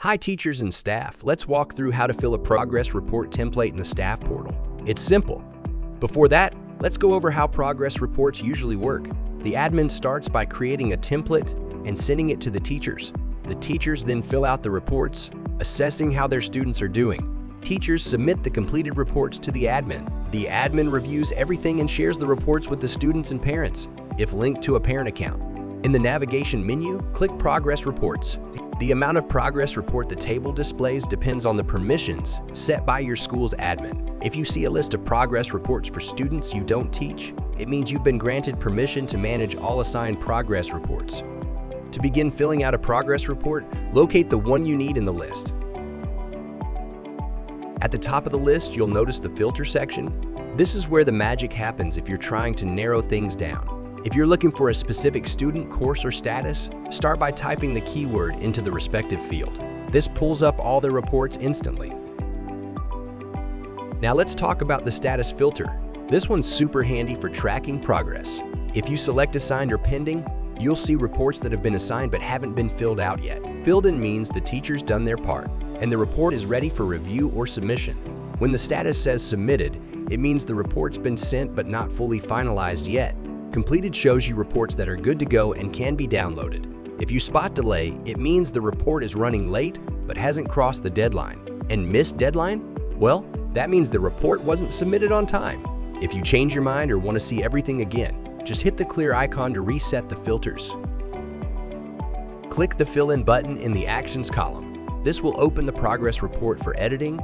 Hi teachers and staff, let's walk through how to fill a progress report template in the staff portal. It's simple. Before that, let's go over how progress reports usually work. The admin starts by creating a template and sending it to the teachers. The teachers then fill out the reports, assessing how their students are doing. Teachers submit the completed reports to the admin. The admin reviews everything and shares the reports with the students and parents, if linked to a parent account. In the navigation menu, click Progress Reports. The amount of progress report the table displays depends on the permissions set by your school's admin. If you see a list of progress reports for students you don't teach, it means you've been granted permission to manage all assigned progress reports. To begin filling out a progress report, locate the one you need in the list. At the top of the list, you'll notice the filter section. This is where the magic happens if you're trying to narrow things down. If you're looking for a specific student, course, or status, start by typing the keyword into the respective field. This pulls up all the reports instantly. Now let's talk about the status filter. This one's super handy for tracking progress. If you select Assigned or Pending, you'll see reports that have been assigned but haven't been filled out yet. Filled in means the teacher's done their part, and the report is ready for review or submission. When the status says Submitted, it means the report's been sent but not fully finalized yet. Completed shows you reports that are good to go and can be downloaded. If you spot delay, it means the report is running late but hasn't crossed the deadline. And missed deadline? Well, that means the report wasn't submitted on time. If you change your mind or want to see everything again, just hit the clear icon to reset the filters. Click the Fill In button in the Actions column. This will open the progress report for editing.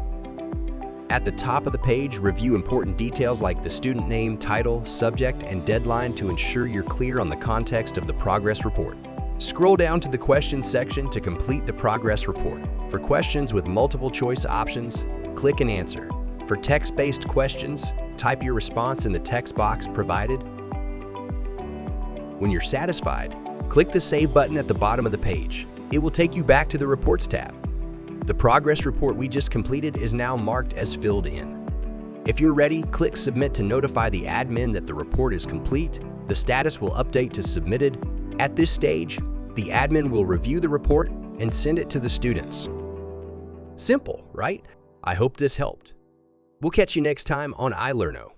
At the top of the page, review important details like the student name, title, subject, and deadline to ensure you're clear on the context of the progress report. Scroll down to the Questions section to complete the progress report. For questions with multiple choice options, click and answer. For text-based questions, type your response in the text box provided. When you're satisfied, click the Save button at the bottom of the page. It will take you back to the Reports tab. The progress report we just completed is now marked as filled in. If you're ready, click Submit to notify the admin that the report is complete. The status will update to Submitted. At this stage, the admin will review the report and send it to the students. Simple, right? I hope this helped. We'll catch you next time on ilerno.